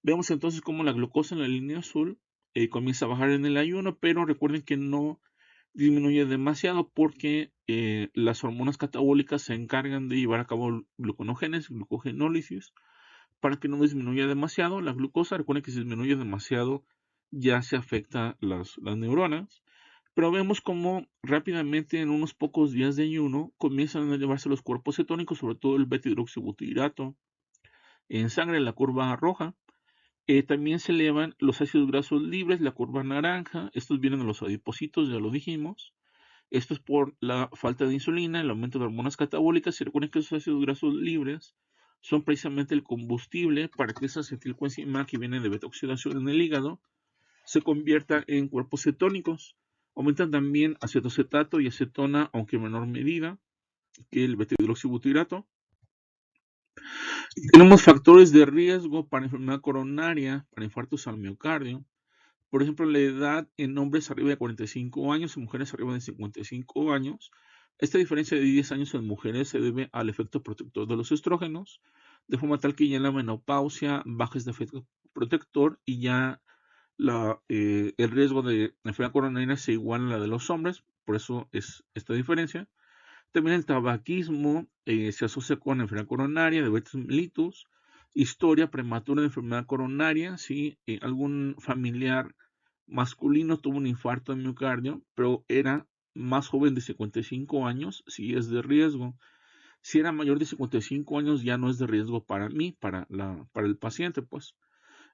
Vemos entonces cómo la glucosa en la línea azul comienza a bajar en el ayuno, pero recuerden que no disminuye demasiado porque las hormonas catabólicas se encargan de llevar a cabo gluconogénesis, glucogenólisis, para que no disminuya demasiado la glucosa. Recuerden que si disminuye demasiado ya se afecta las neuronas. Pero vemos cómo rápidamente en unos pocos días de ayuno comienzan a elevarse los cuerpos cetónicos, sobre todo el beta-hidroxibutirato en sangre, en la curva roja. También se elevan los ácidos grasos libres, la curva naranja. Estos vienen de los adipocitos, ya lo dijimos. Esto es por la falta de insulina, el aumento de hormonas catabólicas. Y recuerden que esos ácidos grasos libres son precisamente el combustible para que esa acetilcoenzima que viene de beta-oxidación en el hígado se convierta en cuerpos cetónicos. Aumentan también acetocetato y acetona, aunque en menor medida que el beta-hidroxibutirato. Tenemos factores de riesgo para enfermedad coronaria, para infartos al miocardio. Por ejemplo, la edad en hombres arriba de 45 años y mujeres arriba de 55 años. Esta diferencia de 10 años en mujeres se debe al efecto protector de los estrógenos, de forma tal que ya en la menopausia baja este efecto protector y ya el riesgo de enfermedad coronaria se iguala a la de los hombres, por eso es esta diferencia. También el tabaquismo se asocia con enfermedad coronaria, diabetes mellitus, historia prematura de enfermedad coronaria, si algún familiar masculino tuvo un infarto de miocardio, pero era más joven de 55 años, sí es de riesgo. Si era mayor de 55 años, ya no es de riesgo para mí, para el paciente, pues.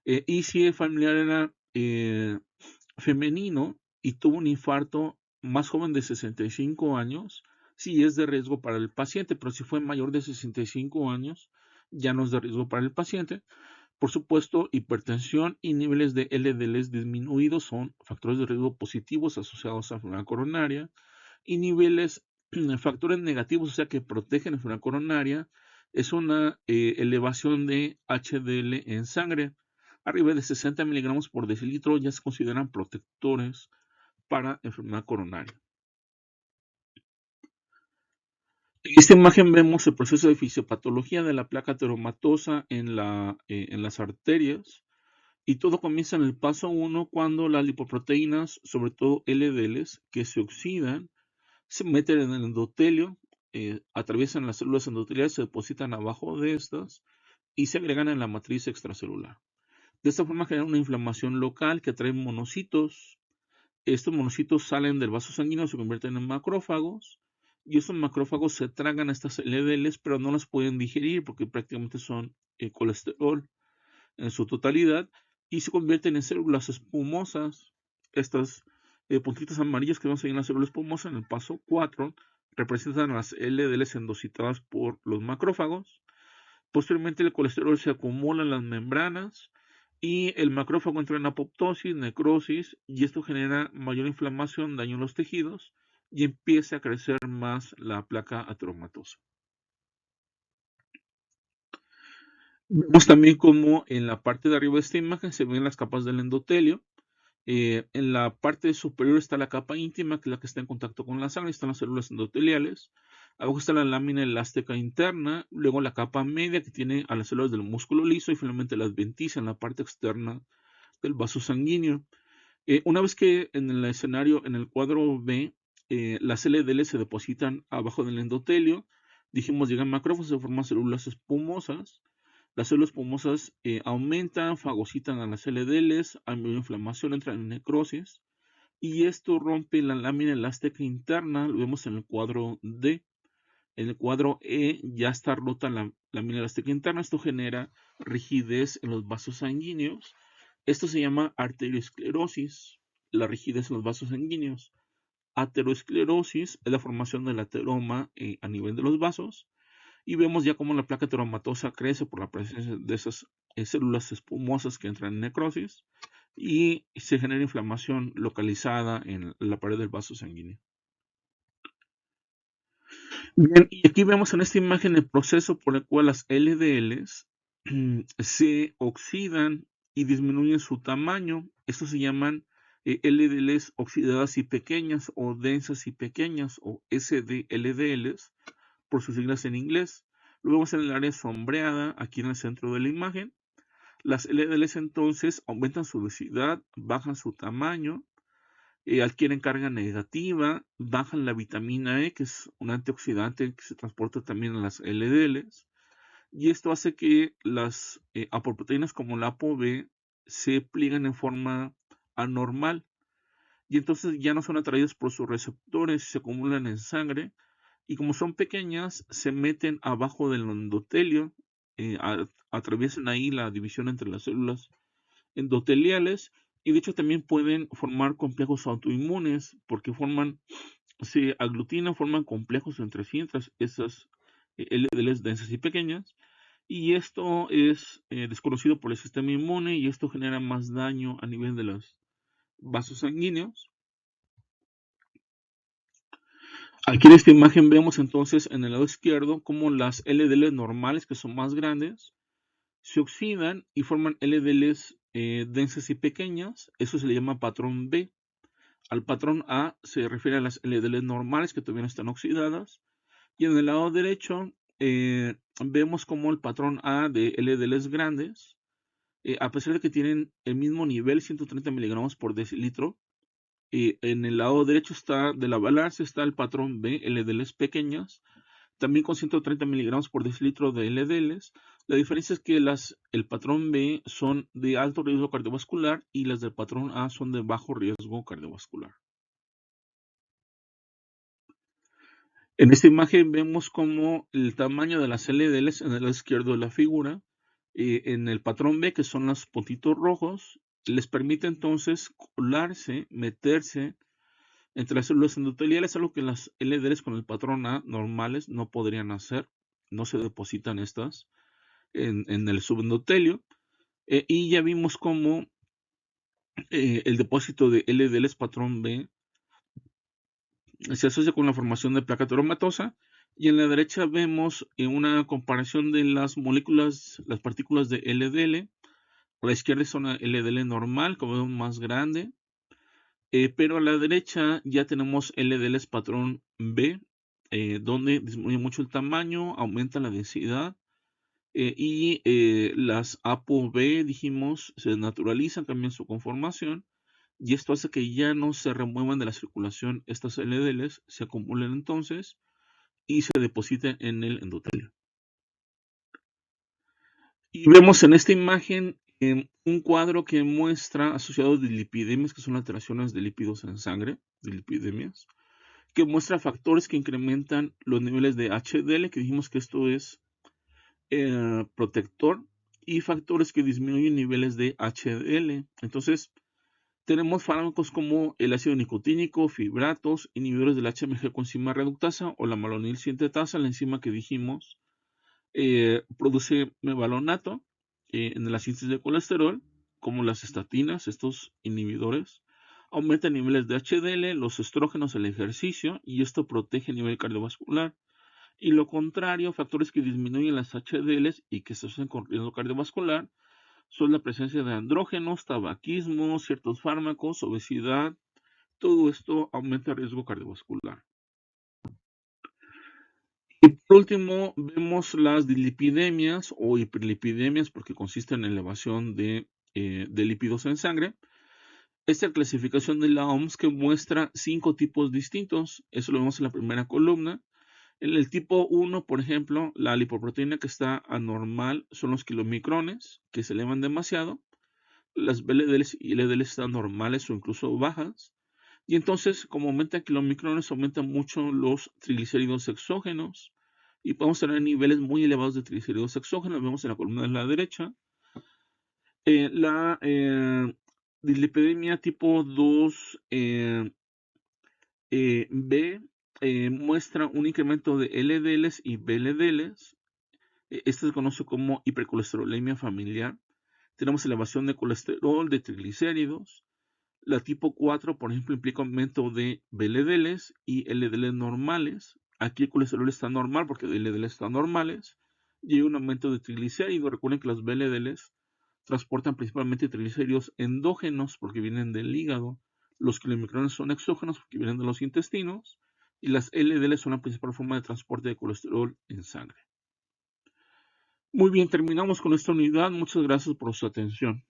Y si el familiar era femenino y tuvo un infarto más joven de 65 años, sí es de riesgo para el paciente, pero si fue mayor de 65 años, ya no es de riesgo para el paciente. Por supuesto, hipertensión y niveles de LDLs disminuidos son factores de riesgo positivos asociados a enfermedad coronaria, y niveles, factores negativos, o sea, que protegen la enfermedad coronaria, es una elevación de HDL en sangre. Arriba de 60 miligramos por decilitro ya se consideran protectores para enfermedad coronaria. En esta imagen vemos el proceso de fisiopatología de la placa ateromatosa en las arterias. Y todo comienza en el paso 1 cuando las lipoproteínas, sobre todo LDLs, que se oxidan, se meten en el endotelio, atraviesan las células endoteliales, se depositan abajo de estas y se agregan en la matriz extracelular. De esta forma genera una inflamación local que atrae monocitos. Estos monocitos salen del vaso sanguíneo, se convierten en macrófagos y estos macrófagos se tragan a estas LDLs, pero no las pueden digerir porque prácticamente son colesterol en su totalidad y se convierten en células espumosas. Estas puntitos amarillos que vemos ahí en la célula espumosa en el paso 4 representan las LDLs endocitadas por los macrófagos. Posteriormente el colesterol se acumula en las membranas y el macrófago entra en apoptosis, necrosis y esto genera mayor inflamación, daño en los tejidos y empieza a crecer más la placa ateromatosa. Vemos también como en la parte de arriba de esta imagen se ven las capas del endotelio. En la parte superior está la capa íntima, que es la que está en contacto con la sangre, están las células endoteliales. Abajo está la lámina elástica interna, luego la capa media que tiene a las células del músculo liso y finalmente la adventicia en la parte externa del vaso sanguíneo. Una vez que en el escenario, en el cuadro B, las LDL se depositan abajo del endotelio, dijimos llegan macrófagos, se forman células espumosas. Las células espumosas aumentan, fagocitan a las LDLs, hay mayor inflamación, entran en necrosis y esto rompe la lámina elástica interna, lo vemos en el cuadro D. En el cuadro E ya está rota la lámina elástica interna, esto genera rigidez en los vasos sanguíneos. Esto se llama arteriosclerosis, la rigidez en los vasos sanguíneos. Aterosclerosis es la formación del ateroma a nivel de los vasos y vemos ya cómo la placa ateromatosa crece por la presencia de esas células espumosas que entran en necrosis y se genera inflamación localizada en la pared del vaso sanguíneo. Bien, y aquí vemos en esta imagen el proceso por el cual las LDLs se oxidan y disminuyen su tamaño. Estos se llaman LDLs oxidadas y pequeñas o densas y pequeñas o SDLDLs por sus siglas en inglés. Lo vemos en el área sombreada aquí en el centro de la imagen. Las LDLs entonces aumentan su densidad, bajan su tamaño, adquieren carga negativa, bajan la vitamina E, que es un antioxidante que se transporta también en las LDLs, y esto hace que las apoproteínas como la ApoB se pliegan en forma anormal, y entonces ya no son atraídas por sus receptores, se acumulan en sangre, y como son pequeñas, se meten abajo del endotelio, atraviesan ahí la división entre las células endoteliales y de hecho también pueden formar complejos autoinmunes porque se aglutinan, forman complejos entre sí, entre esas LDLs densas y pequeñas. Y esto es desconocido por el sistema inmune y esto genera más daño a nivel de los vasos sanguíneos. Aquí en esta imagen vemos entonces en el lado izquierdo como las LDLs normales, que son más grandes, se oxidan y forman LDLs densas y pequeñas. Eso se le llama patrón B. Al patrón A se refiere a las LDLs normales que todavía no están oxidadas. Y en el lado derecho vemos como el patrón A de LDLs grandes, a pesar de que tienen el mismo nivel, 130 miligramos por decilitro, en el lado derecho de la balanza está el patrón B, LDLs pequeñas, también con 130 miligramos por decilitro de LDLs. La diferencia es que el patrón B son de alto riesgo cardiovascular y las del patrón A son de bajo riesgo cardiovascular. En esta imagen vemos como el tamaño de las LDLs en el lado izquierdo de la figura, en el patrón B, que son los puntitos rojos, les permite entonces colarse, meterse entre las células endoteliales, algo que las LDLs con el patrón A normales no podrían hacer, no se depositan estas en el subendotelio, y ya vimos cómo el depósito de LDLs patrón B se asocia con la formación de placa ateromatosa. Y en la derecha vemos una comparación de las moléculas, las partículas de LDL. A la izquierda es una LDL normal, como vemos más grande. Pero a la derecha ya tenemos LDLs patrón B, donde disminuye mucho el tamaño, aumenta la densidad y las ApoB, dijimos, se naturalizan, cambian su conformación y esto hace que ya no se remuevan de la circulación estas LDLs, se acumulen entonces y se depositen en el endotelio. Y vemos en esta imagen un cuadro que muestra asociados de lipidemias, que son alteraciones de lípidos en sangre, de lipidemias, que muestra factores que incrementan los niveles de HDL, que dijimos que esto es protector, y factores que disminuyen niveles de HDL. Entonces, tenemos fármacos como el ácido nicotínico, fibratos, inhibidores del HMG coenzima reductasa o la malonil sintetasa, la enzima que dijimos produce mevalonato en la síntesis de colesterol, como las estatinas, estos inhibidores, aumentan niveles de HDL, los estrógenos, el ejercicio, y esto protege a nivel cardiovascular. Y lo contrario, factores que disminuyen las HDLs y que se asocian con riesgo cardiovascular son la presencia de andrógenos, tabaquismo, ciertos fármacos, obesidad. Todo esto aumenta el riesgo cardiovascular. Y por último, vemos las dislipidemias o hiperlipidemias, porque consisten en elevación de lípidos en sangre. Esta clasificación de la OMS que muestra 5 tipos distintos, eso lo vemos en la primera columna. En el tipo 1, por ejemplo, la lipoproteína que está anormal son los kilomicrones, que se elevan demasiado. Las VLDLs y LDLs están normales o incluso bajas. Y entonces, como aumentan kilomicrones, aumentan mucho los triglicéridos exógenos. Y podemos tener niveles muy elevados de triglicéridos exógenos. Vemos en la columna de la derecha. La dislipidemia tipo 2 B muestra un incremento de LDLs y VLDLs. Esto se conoce como hipercolesterolemia familiar. Tenemos elevación de colesterol, de triglicéridos. La tipo 4, por ejemplo, implica aumento de VLDLs y LDLs normales. Aquí el colesterol está normal porque LDLs están normales. Y hay un aumento de triglicéridos. Recuerden que las VLDLs transportan principalmente triglicéridos endógenos porque vienen del hígado. Los kilomicrones son exógenos porque vienen de los intestinos. Y las LDLs son la principal forma de transporte de colesterol en sangre. Muy bien, terminamos con esta unidad. Muchas gracias por su atención.